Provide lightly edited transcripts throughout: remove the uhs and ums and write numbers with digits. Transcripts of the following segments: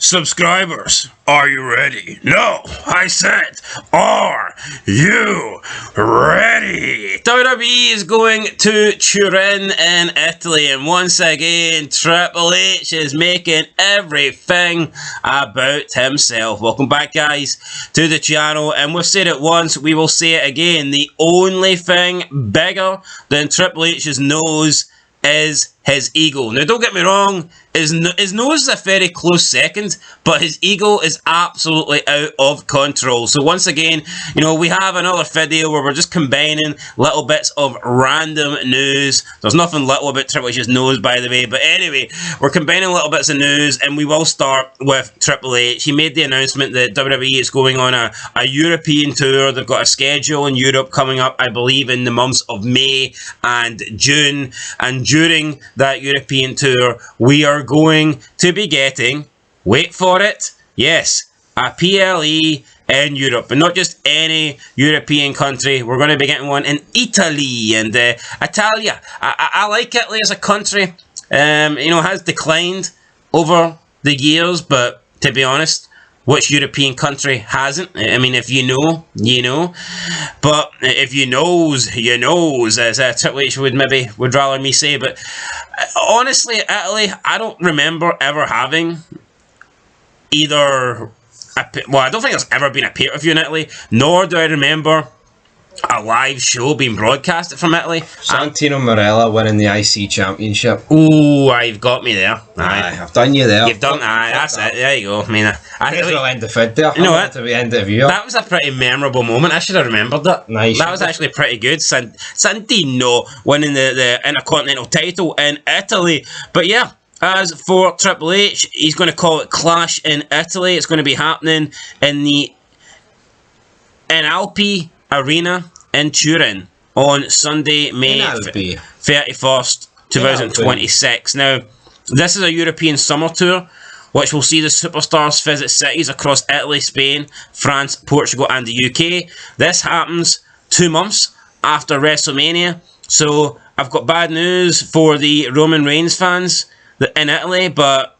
Subscribers, are you ready? No, I said, are you ready? WWE is going to Turin in Italy, and once again, Triple H is making everything about himself. Welcome back, guys, to the channel, and we've said it once, we will say it again. The only thing bigger than Triple H's nose is his ego. Now, don't get me wrong, his nose is a very close second, but his ego is absolutely out of control. So once again, you know, we have another video where we're just combining little bits of random news. There's nothing little about Triple H's nose, by the way, but anyway, we're combining little bits of news, and we will start with Triple H. He made the announcement that WWE is going on a European tour. They've got a schedule in Europe coming up, I believe, in the months of May and June, and during that European tour, we are going to be getting, wait for it, yes, a PLE in Europe, and not just any European country. We're going to be getting one in Italy, and Italia. I like Italy as a country. You know, it has declined over the years, but to be honest, which European country hasn't? I mean, if you know, you know. But if you knows, you knows, as Triple H would rather me say. But honestly, Italy, I don't remember ever having either well, I don't think there's ever been a pay-per-view in Italy, nor do I remember a live show being broadcasted from Italy. Santino Marella winning the IC Championship. Ooh, you've got me there. Aye, I've done you there. You've done, aye, that's it. There you go. I mean, we'll end the vid there. You know what? To the end of the view. That was a pretty memorable moment. I should have remembered that. Nice. That was actually pretty good. Santino winning the Intercontinental title in Italy. But yeah, as for Triple H, he's going to call it Clash in Italy. It's going to be happening in the Alpi Arena in Turin on Sunday, May 31st, 2026. Now, this is a European summer tour, which will see the superstars visit cities across Italy, Spain, France, Portugal, and the UK. This happens 2 months after WrestleMania. So, I've got bad news for the Roman Reigns fans in Italy, but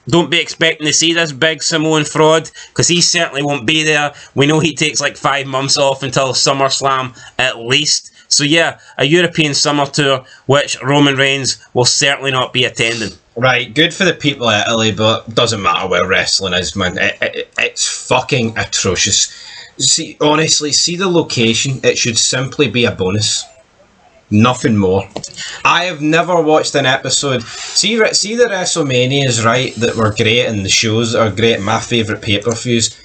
don't be expecting to see this big Samoan fraud, because he certainly won't be there. We know he takes like 5 months off until SummerSlam at least. So yeah, a European summer tour, which Roman Reigns will certainly not be attending. Right, good for the people of Italy, but doesn't matter where wrestling is, man. It's fucking atrocious. See, honestly, see the location. It should simply be a bonus. Nothing more. I have never watched an episode. See the WrestleManias, right, that were great, and the shows that are great, my favourite pay-per-views.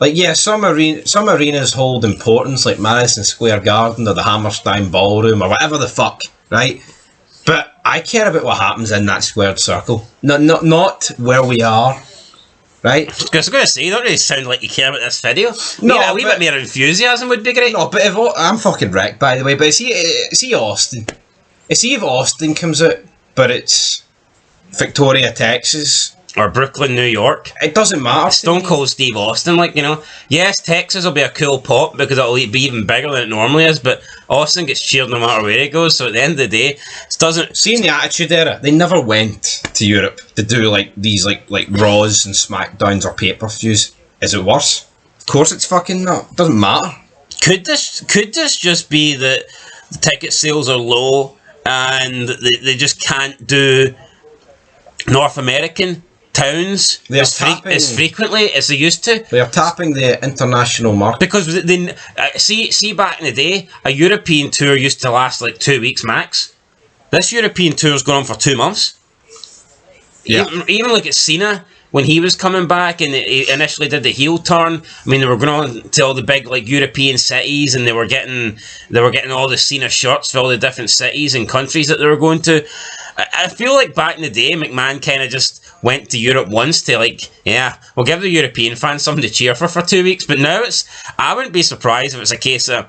Like, yeah, some arenas hold importance, like Madison Square Garden or the Hammerstein Ballroom or whatever the fuck, right? But I care about what happens in that squared circle. Not where we are. Right? I was going to say, you don't really sound like you care about this video. No, a wee bit more enthusiasm would be great. No, but I'm fucking wrecked, by the way. But see Austin. See if Austin comes out, but it's Victoria, Texas. Or Brooklyn, New York. It doesn't matter. Stone Cold Steve Austin, like, you know. Yes, Texas will be a cool pop because it'll be even bigger than it normally is, but Austin gets cheered no matter where he goes, so at the end of the day, it doesn't... See, in the Attitude Era, they never went to Europe to do, like, these, like Raws and SmackDowns or pay-per-views. Is it worse? Of course it's fucking not. It doesn't matter. Could this just be that the ticket sales are low and they just can't do North American towns as frequently as they used to? They are tapping the international market. Because see back in the day, a European tour used to last like 2 weeks max. This European tour's gone on for 2 months. Yeah. Even look at Cena when he was coming back and he initially did the heel turn. I mean, they were going on to all the big like European cities, and they were getting all the Cena shirts for all the different cities and countries that they were going to. I feel like back in the day, McMahon kind of just went to Europe once to like, yeah, we'll give the European fans something to cheer for 2 weeks. But now I wouldn't be surprised if it's a case of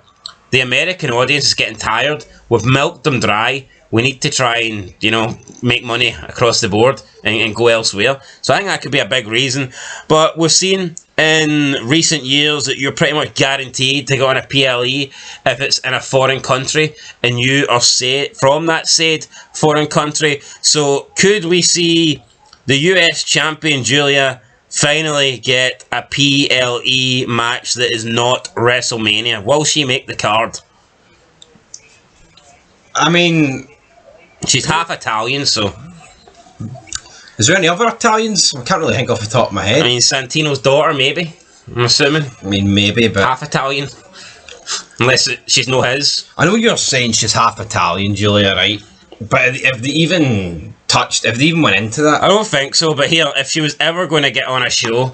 the American audience is getting tired. We've milked them dry. We need to try and, you know, make money across the board and go elsewhere. So I think that could be a big reason. But we've seen in recent years that you're pretty much guaranteed to go on a PLE if it's in a foreign country and you are from that said foreign country. So could we see the US champion Julia finally get a PLE match that is not WrestleMania? Will she make the card? I mean, she's half Italian, so. Is there any other Italians? I can't really think off the top of my head. I mean, Santino's daughter, maybe. I'm assuming. I mean, maybe, but half Italian. Unless she's no his. I know you're saying she's half Italian, Julia, right? But if they even went into that? I don't think so, but here, if she was ever going to get on a show,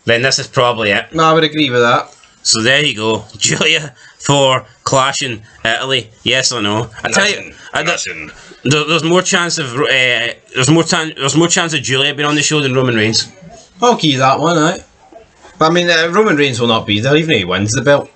then this is probably it. No, I would agree with that. So there you go. Julia for clashing Italy. Yes or no? I tell you, there's more chance of there's more chance of Julia being on the show than Roman Reigns. I'll give you that one, right? But I mean, Roman Reigns will not be there even if he wins the belt.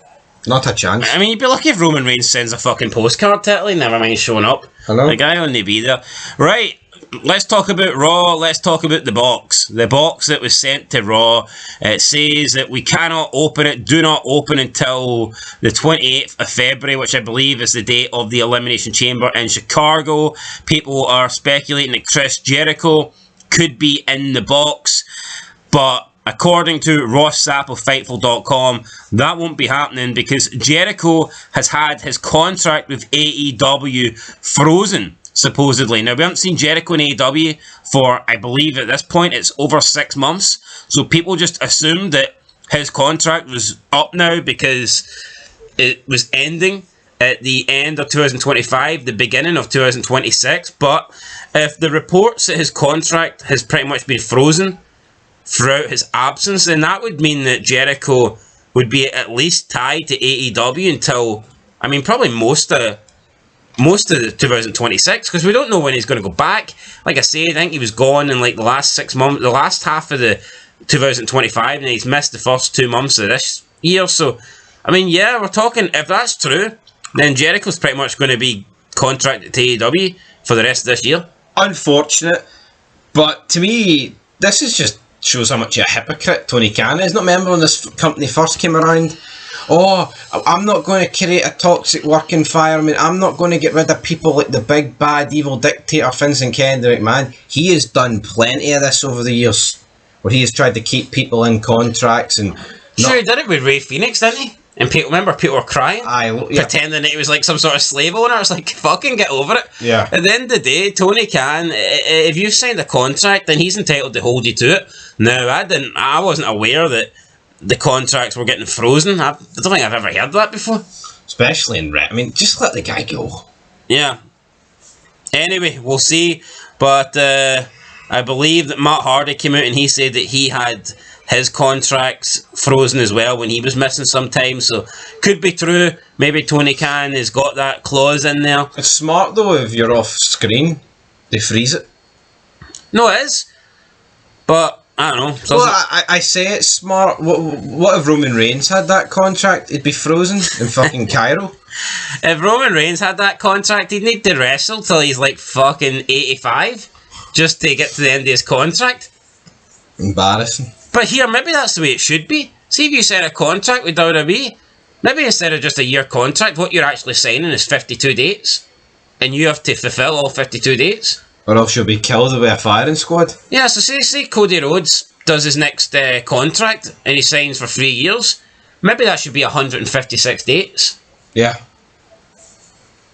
Not a chance. I mean, you'd be lucky if Roman Reigns sends a fucking postcard to Italy, never mind showing up. I know. The guy only be there. Right, let's talk about Raw. Let's talk about the box. The box that was sent to Raw. It says that we cannot open it. Do not open until the 28th of February, which I believe is the date of the Elimination Chamber in Chicago. People are speculating that Chris Jericho could be in the box, but according to Ross Sapp of Fightful.com, that won't be happening because Jericho has had his contract with AEW frozen, supposedly. Now, we haven't seen Jericho in AEW for, I believe at this point, it's over 6 months. So people just assumed that his contract was up now because it was ending at the end of 2025, the beginning of 2026. But if the reports that his contract has pretty much been frozen throughout his absence, then that would mean that Jericho would be at least tied to AEW until, I mean, probably most of the 2026, because we don't know when he's going to go back. Like I say, I think he was gone in like the last 6 months, the last half of the 2025, and he's missed the first 2 months of this year. So, I mean, yeah, we're talking, if that's true, then Jericho's pretty much going to be contracted to AEW for the rest of this year. Unfortunate, but to me, this is just shows how much of a hypocrite Tony Khan is. Not remember when this company first came around? Oh, I'm not going to create a toxic work environment. I'm not going to get rid of people like the big bad evil dictator Vincent Kennedy McMahon. He has done plenty of this over the years, where he has tried to keep people in contracts and. Sure, he did it with Ray Phoenix, didn't he? And people were crying, yeah. pretending that he was like some sort of slave owner. It's like, fucking get over it. Yeah. At the end of the day, Tony Khan, if you've signed a contract, then he's entitled to hold you to it. Now, I wasn't aware that the contracts were getting frozen. I don't think I've ever heard that before. Especially in I mean, just let the guy go. Yeah. Anyway, we'll see. But I believe that Matt Hardy came out and he said that he had his contract's frozen as well when he was missing some time, so could be true. Maybe Tony Khan has got that clause in there. It's smart though if you're off screen, they freeze it. No, it is. But I don't know. Well, I say it's smart. What if Roman Reigns had that contract? It'd be frozen in fucking Cairo. If Roman Reigns had that contract, he'd need to wrestle till he's like fucking 85 just to get to the end of his contract. Embarrassing. But here, maybe that's the way it should be. See if you sign a contract with WWE, maybe instead of just a year contract, what you're actually signing is 52 dates. And you have to fulfill all 52 dates. Or else you'll be killed with a firing squad. Yeah, so say Cody Rhodes does his next contract and he signs for 3 years. Maybe that should be 156 dates. Yeah.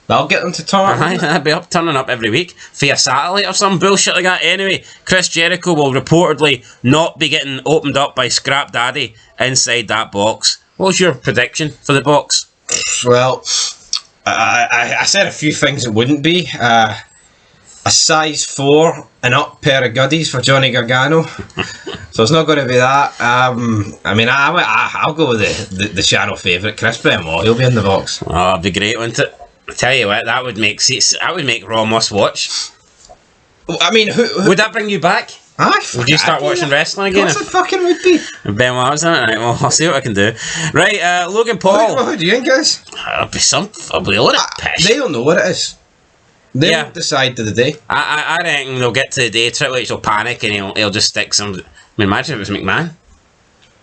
That'll get them to turn. I'd be turning up every week via satellite or some bullshit like that. Anyway, Chris Jericho will reportedly not be getting opened up by Scrap Daddy inside that box. What's your prediction for the box? Well, I said a few things it wouldn't be. A size 4 and up pair of goodies for Johnny Gargano. So it's not going to be that. I mean, I'll go with the channel favourite, Chris Benoit. He'll be in the box. Oh, it'd be great, wouldn't it? I tell you what, that would make Raw must watch. I mean, who would that bring you back? Would you start watching wrestling again? Of course it fucking would be. Benoit, was it? Right, well, I'll see what I can do. Right, Logan Paul. What do you think, guys? It'll be a lot of piss. They don't know what it is. They'll decide to the day. I reckon they'll get to the day, Triple H will panic and he'll just stick some. I mean, imagine if it was McMahon.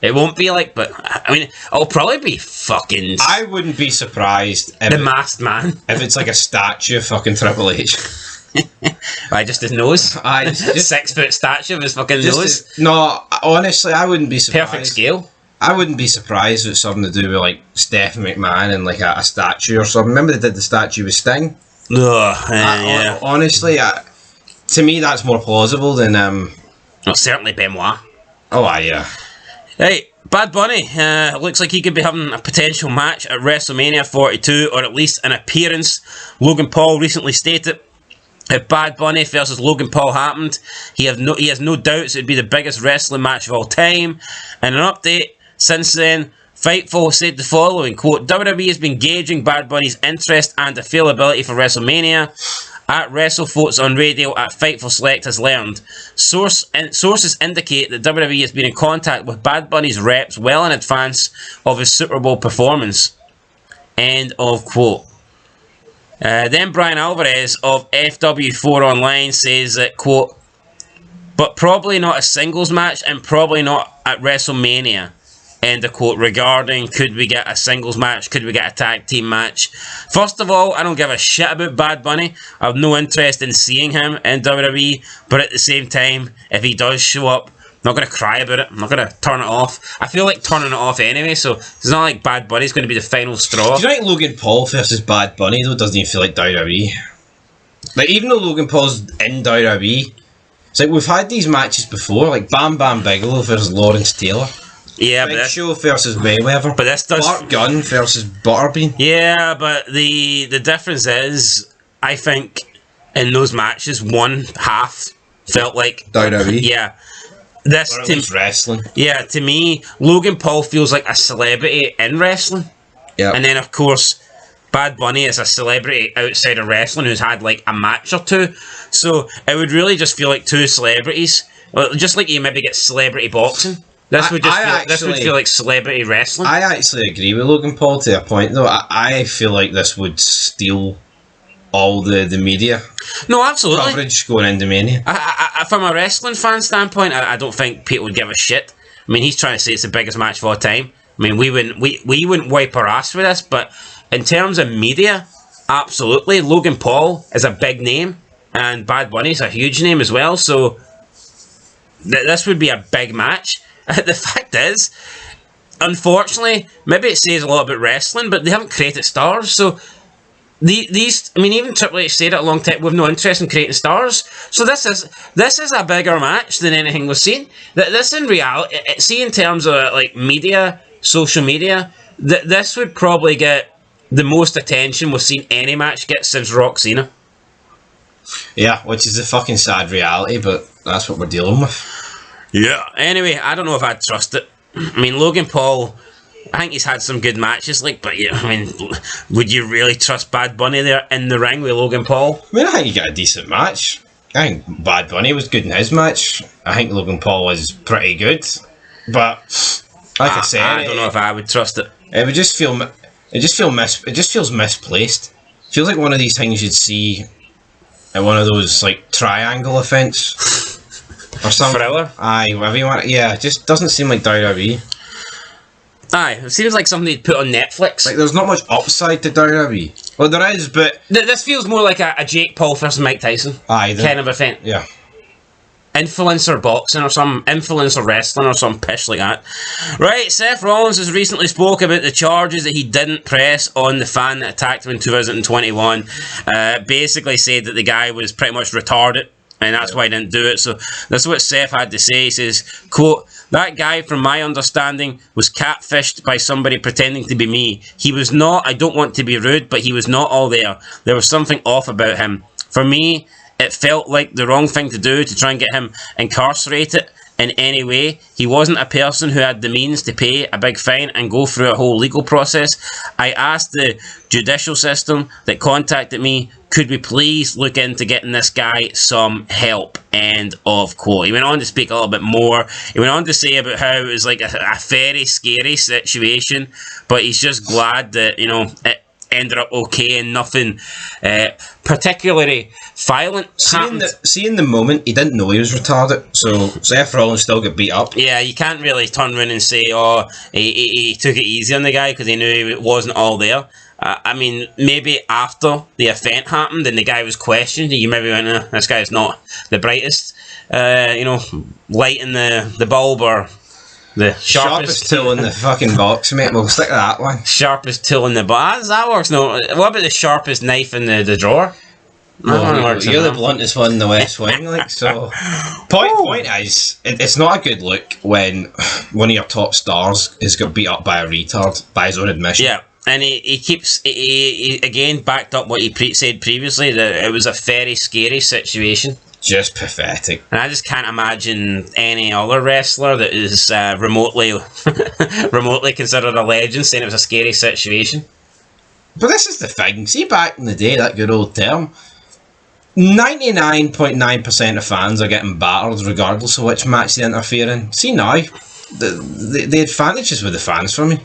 It won't be like, but I mean, it'll probably be fucking. I wouldn't be surprised if the masked man. If it's like a statue of fucking Triple H. Just his nose. Just 6 foot statue of his fucking nose. No, honestly, I wouldn't be surprised. Perfect scale. I wouldn't be surprised if it's something to do with like Stephanie McMahon and like a statue or something. Remember they did the statue with Sting? Yeah. Honestly, to me that's more plausible than Well, certainly Benoit. Yeah. Hey, Bad Bunny, looks like he could be having a potential match at WrestleMania 42, or at least an appearance. Logan Paul recently stated, if Bad Bunny versus Logan Paul happened, he has no doubts it would be the biggest wrestling match of all time. And an update since then, Fightful said the following, quote, WWE has been gauging Bad Bunny's interest and availability for WrestleMania. At WrestleFotes on radio at Fightful Select has learned. Sources indicate that WWE has been in contact with Bad Bunny's reps well in advance of his Super Bowl performance. End of quote. Then Brian Alvarez of FW4 Online says that, quote, but probably not a singles match and probably not at WrestleMania. End of quote. Regarding could we get a singles match, could we get a tag team match? First of all, I don't give a shit about Bad Bunny. I have no interest in seeing him in WWE, but at the same time, if he does show up, I'm not going to cry about it. I'm not going to turn it off. I feel like turning it off anyway, so it's not like Bad Bunny's going to be the final straw. Do you think Logan Paul versus Bad Bunny though doesn't even feel like WWE? Like even though Logan Paul's in WWE, it's like we've had these matches before, like Bam Bam Bigelow versus Lawrence Taylor. Yeah, Big Show versus Mayweather. But this does Bart Gunn versus Butterbean. Yeah, but the difference is, I think in those matches, one half felt like WWE. Yeah, this Or at least wrestling. Yeah, to me, Logan Paul feels like a celebrity in wrestling. Yeah, and then of course, Bad Bunny is a celebrity outside of wrestling who's had like a match or two. So it would really just feel like two celebrities, well, just like you maybe get celebrity boxing. This would feel like celebrity wrestling. I actually agree with Logan Paul to a point though. I feel like this would steal all the media. No, absolutely. Coverage going into Mania. From a wrestling fan standpoint, I don't think people would give a shit. I mean, he's trying to say it's the biggest match of all time. I mean, we wouldn't wipe our ass for this, but in terms of media, absolutely. Logan Paul is a big name, and Bad Bunny's a huge name as well, so this would be a big match. The fact is, unfortunately, maybe it says a lot about wrestling, but they haven't created stars, so these, I mean, even Triple H said it a long time, we've no interest in creating stars, so this is a bigger match than anything we've seen. This in reality, see in terms of like media, social media, this would probably get the most attention we've seen any match get since Rock Cena. Yeah, which is a fucking sad reality, but that's what we're dealing with. Yeah. Anyway, I don't know if I'd trust it. I mean, Logan Paul, I think he's had some good matches, like, but yeah, I mean, would you really trust Bad Bunny there in the ring with Logan Paul? I mean, I think you got a decent match. I think Bad Bunny was good in his match. I think Logan Paul was pretty good, but like I said, I don't know if I would trust it. It would just feel, it just feels misplaced. It feels like one of these things you'd see at one of those like triangle events. Or something. Thriller? Aye, whatever you want. Yeah, it just doesn't seem like WWE. Aye, it seems like something they'd put on Netflix. Like, there's not much upside to WWE. Well, there is, but... This feels more like a Jake Paul versus Mike Tyson kind of event. Yeah. Influencer boxing or some influencer wrestling or some pish like that. Right, Seth Rollins has recently spoke about the charges that he didn't press on the fan that attacked him in 2021. Basically said that the guy was pretty much retarded, and that's why he didn't do it. So that's what Seth had to say. He says, quote, that guy, from my understanding, was catfished by somebody pretending to be me. He was not, I don't want to be rude, but he was not all there. There was something off about him. For me, it felt like the wrong thing to do to try and get him incarcerated in any way. He wasn't a person who had the means to pay a big fine and go through a whole legal process. I asked the judicial system that contacted me, could we please look into getting this guy some help? End of quote. He went on to speak a little bit more. He went on to say about how it was like a very scary situation, but he's just glad that, you know, it ended up okay and nothing particularly violent happened. Seeing the moment, he didn't know he was retarded, so Seth Rollins still got beat up. Yeah, you can't really turn around and say, oh, he took it easy on the guy because he knew it wasn't all there. I mean, maybe after the event happened and the guy was questioned, you maybe went, this guy's not the brightest, light in the bulb or the sharpest tool in the fucking box, mate. We'll stick to that one. Sharpest tool in the box. That works. No, what about the sharpest knife in the drawer? Well, you're the bluntest one in the West Wing, like, so. Point is, it's not a good look when one of your top stars is got beat up by a retard, by his own admission. Yeah, and he keeps, he again backed up what he said previously, that it was a very scary situation. Just pathetic. And I just can't imagine any other wrestler that is remotely considered a legend saying it was a scary situation. But this is the thing. See, back in the day, that good old term, 99.9% of fans are getting battered regardless of which match they interfere in. See now, the advantage is with the fans for me.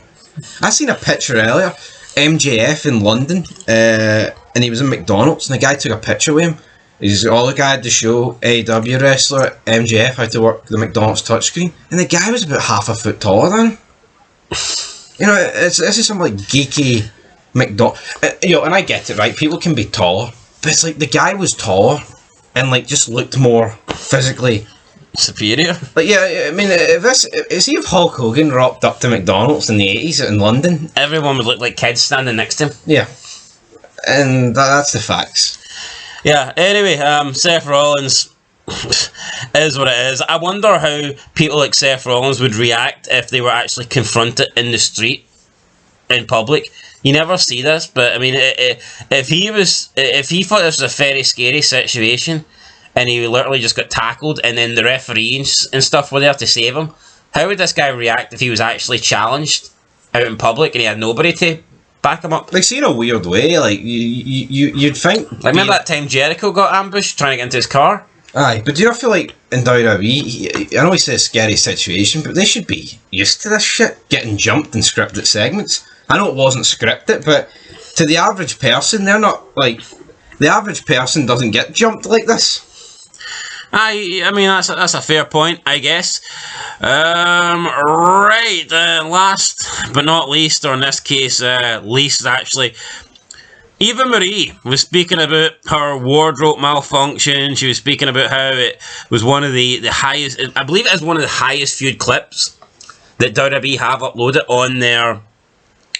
I seen a picture earlier, MJF in London, and he was in McDonald's, and the guy took a picture with him. He's all the guy had to show AEW wrestler MJF how to work the McDonald's touchscreen, and the guy was about half a foot taller than him. You know, this is some like geeky McDonald's. And I get it, right? People can be taller. But it's like the guy was taller and like just looked more physically superior. Like, yeah, I mean, see if Hulk Hogan rocked up to McDonald's in the 80s in London, everyone would look like kids standing next to him. Yeah, and that's the facts. Yeah. Anyway, Seth Rollins is what it is. I wonder how people like Seth Rollins would react if they were actually confronted in the street, in public. You never see this, but I mean, if he thought this was a very scary situation, and he literally just got tackled, and then the referees and stuff were there to save him, how would this guy react if he was actually challenged out in public and he had nobody to back him up? Like, see, in a weird way, like you'd think. Like, remember that time Jericho got ambushed trying to get into his car? Aye, but do you not feel like in WWE, I know he says scary situation, but they should be used to this shit, getting jumped in scripted segments. I know it wasn't scripted, but to the average person, they're not, like, the average person doesn't get jumped like this. I mean, that's a fair point, I guess. Right, last but not least, or in this case, least actually, Eva Marie was speaking about her wardrobe malfunction. She was speaking about how it was one of the highest, I believe it is one of the highest viewed clips that WWE have uploaded on their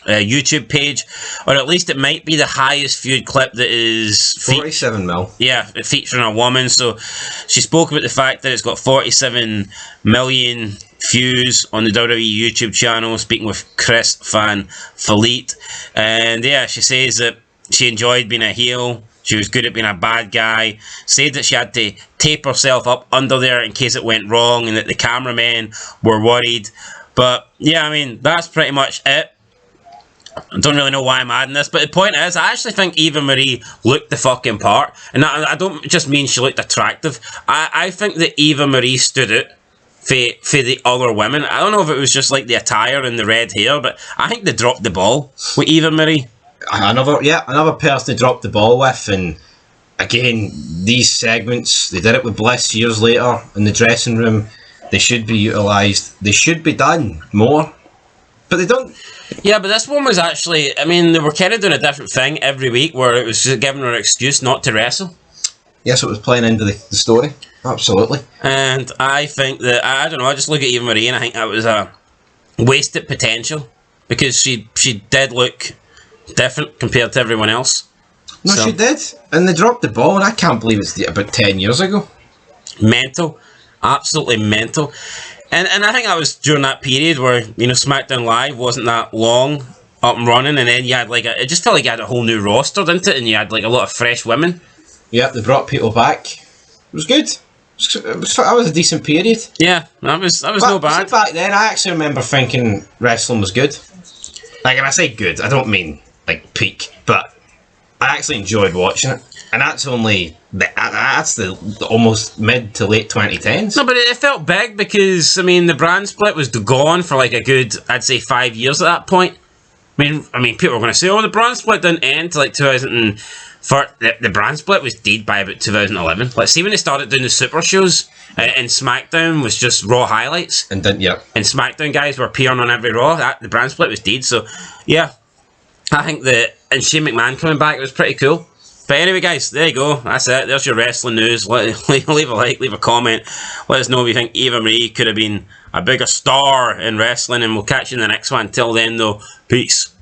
YouTube page, or at least it might be the highest viewed clip that is 47 mil. Yeah, featuring a woman. So she spoke about the fact that it's got 47 million views on the WWE YouTube channel, speaking with Chris Van Vliet. And yeah, she says that she enjoyed being a heel. She was good at being a bad guy. Said that she had to tape herself up under there in case it went wrong, and that the cameramen were worried. But yeah, I mean, that's pretty much it. I don't really know why I'm adding this, but the point is, I actually think Eva Marie looked the fucking part. And I don't just mean she looked attractive. I think that Eva Marie stood out for the other women. I don't know if it was just like the attire and the red hair, but I think they dropped the ball with Eva Marie. Another person they dropped the ball with. And again, these segments, they did it with Bliss years later in the dressing room. They should be utilised. They should be done more. But they don't. Yeah, but this one was actually, I mean, they were kind of doing a different thing every week where it was just giving her an excuse not to wrestle. Yes, it was playing into the story. Absolutely. And I think that, I don't know, I just look at Eva Marie and I think that was a wasted potential, because she did look different compared to everyone else. No, so, she did. And they dropped the ball, and I can't believe it's about 10 years ago. Mental. Absolutely mental. And I think that was during that period where, you know, SmackDown Live wasn't that long up and running, and then you had like it just felt like you had a whole new roster, didn't it? And you had like a lot of fresh women. Yeah, they brought people back. It was good. That was a decent period. Yeah, that was no bad. Back then, I actually remember thinking wrestling was good. Like, and I say good, I don't mean like peak, but I actually enjoyed watching it. And that's only that's the almost mid to late 2010s. No, but it felt big because, I mean, the brand split was gone for like a good, I'd say, 5 years at that point. I mean, people were going to say, oh, the brand split didn't end till like 2000. The brand split was dead by about 2011. Like, see when they started doing the super shows, and SmackDown was just Raw highlights. And then, yeah. And SmackDown guys were appearing on every Raw. The brand split was dead. So, yeah. I think that, and Shane McMahon coming back was pretty cool. But anyway, guys, there you go. That's it. There's your wrestling news. Leave a like, leave a comment. Let us know if you think Eva Marie could have been a bigger star in wrestling, and we'll catch you in the next one. Until then, though, peace.